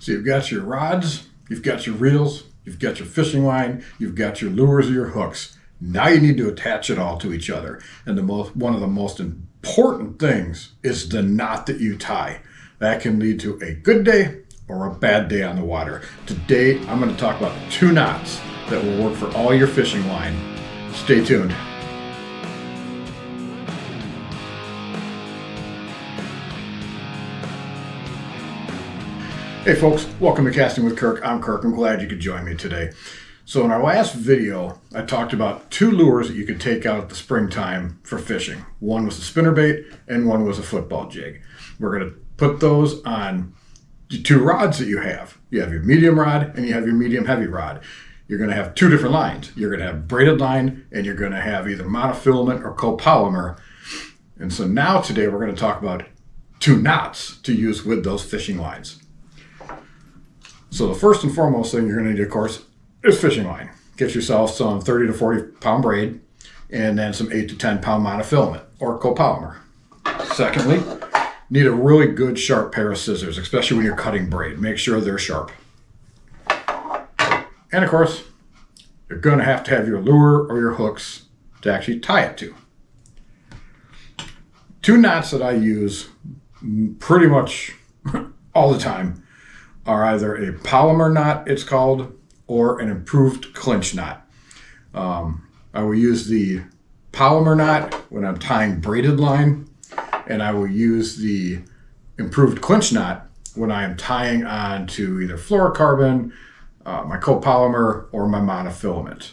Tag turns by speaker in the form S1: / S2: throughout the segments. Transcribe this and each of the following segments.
S1: So you've got your rods, you've got your reels, you've got your fishing line, you've got your lures or your hooks. Now you need to attach it all to each other. And one of the most important things is the knot that you tie. That can lead to a good day or a bad day on the water. Today, I'm going to talk about 2 knots that will work for all your fishing line. Stay tuned. Hey folks, welcome to Casting with Kirk. I'm Kirk. I'm glad you could join me today. So in our last video, I talked about 2 lures that you could take out at the springtime for fishing. One was a spinnerbait and one was a football jig. We're going to put those on the 2 rods that you have. You have your medium rod and you have your medium heavy rod. You're going to have 2 different lines. You're going to have braided line and you're going to have either monofilament or copolymer. And so now today we're going to talk about 2 knots to use with those fishing lines. So the first and foremost thing you're going to need, of course, is fishing line. Get yourself some 30 to 40 pound braid and then some 8 to 10 pound monofilament or copolymer. Secondly, need a really good sharp pair of scissors, especially when you're cutting braid. Make sure they're sharp. And of course, you're going to have your lure or your hooks to actually tie it to. 2 knots that I use pretty much all the time are either a Palomar knot, it's called, or an Improved Clinch Knot. I will use the Palomar knot when I'm tying braided line, and I will use the Improved Clinch Knot when I am tying on to either fluorocarbon, my copolymer, or my monofilament.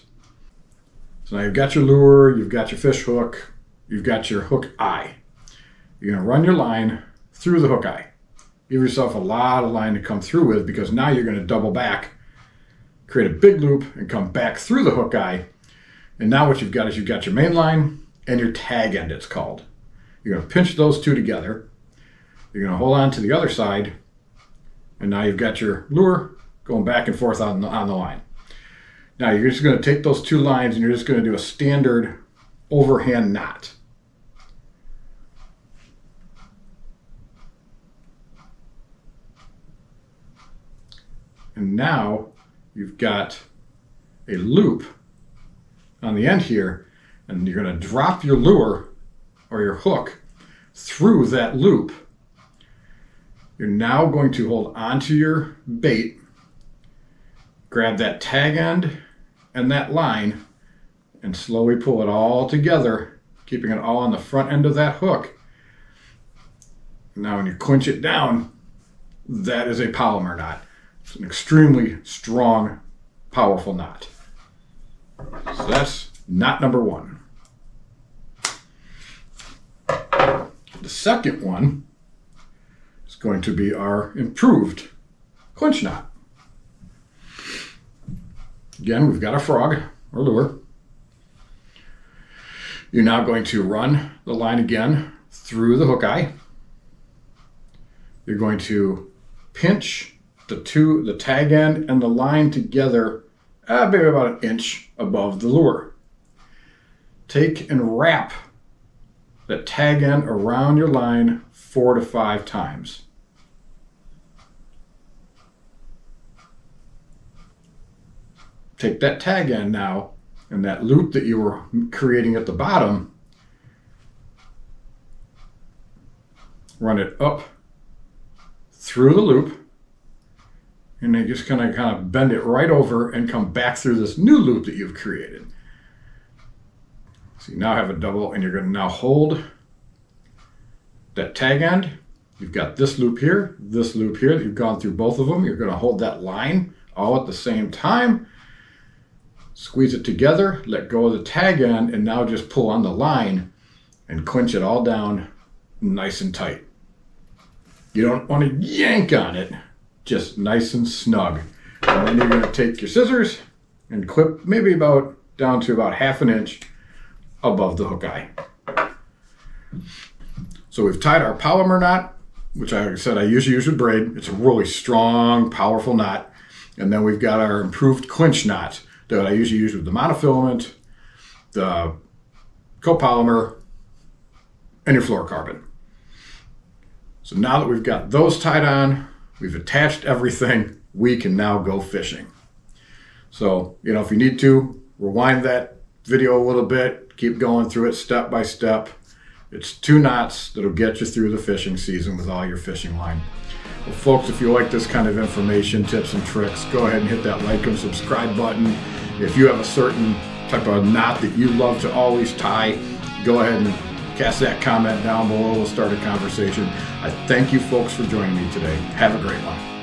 S1: So now you've got your lure, you've got your fish hook, you've got your hook eye. You're going to run your line through the hook eye. Give yourself a lot of line to come through with, because now you're going to double back, create a big loop, and come back through the hook eye. And now what you've got is you've got your main line and your tag end, it's called. You're going to pinch those 2 together. You're going to hold on to the other side, and now you've got your lure going back and forth on the line. Now you're just going to take those 2 lines and you're just going to do a standard overhand knot. And now you've got a loop on the end here, and you're going to drop your lure or your hook through that loop. You're now going to hold onto your bait, grab that tag end and that line, and slowly pull it all together, keeping it all on the front end of that hook. Now when you clinch it down, that is a Palomar knot. It's an extremely strong, powerful knot. So that's knot number 1. The second one is going to be our Improved Clinch Knot. Again, we've got a frog or lure. You're now going to run the line again through the hook eye. You're going to pinch the tag end and the line together, maybe about 1 inch above the lure. Take and wrap that tag end around your line 4 to 5 times. Take that tag end now and that loop that you were creating at the bottom, run it up through the loop, and then just kind of bend it right over and come back through this new loop that you've created. So you now have a double, and you're going to now hold that tag end. You've got this loop here that you've gone through both of them. You're going to hold that line all at the same time, squeeze it together, let go of the tag end, and now just pull on the line and clinch it all down nice and tight. You don't want to yank on it, just nice and snug. And then you're going to take your scissors and clip maybe about down to about 1/2 inch above the hook eye. So we've tied our Palomar knot, which like I said I usually use with braid. It's a really strong, powerful knot. And then we've got our Improved Clinch Knot that I usually use with the monofilament, the copolymer, and your fluorocarbon. So now that we've got those tied on, We've attached everything. We can now go fishing. So, if you need to, rewind that video a little bit, keep going through it step by step. It's 2 knots that'll get you through the fishing season with all your fishing line. Well, folks, if you like this kind of information, tips and tricks, go ahead and hit that like and subscribe button. If you have a certain type of knot that you love to always tie, go ahead and cast that comment down below. We'll start a conversation. I thank you folks for joining me today. Have a great one.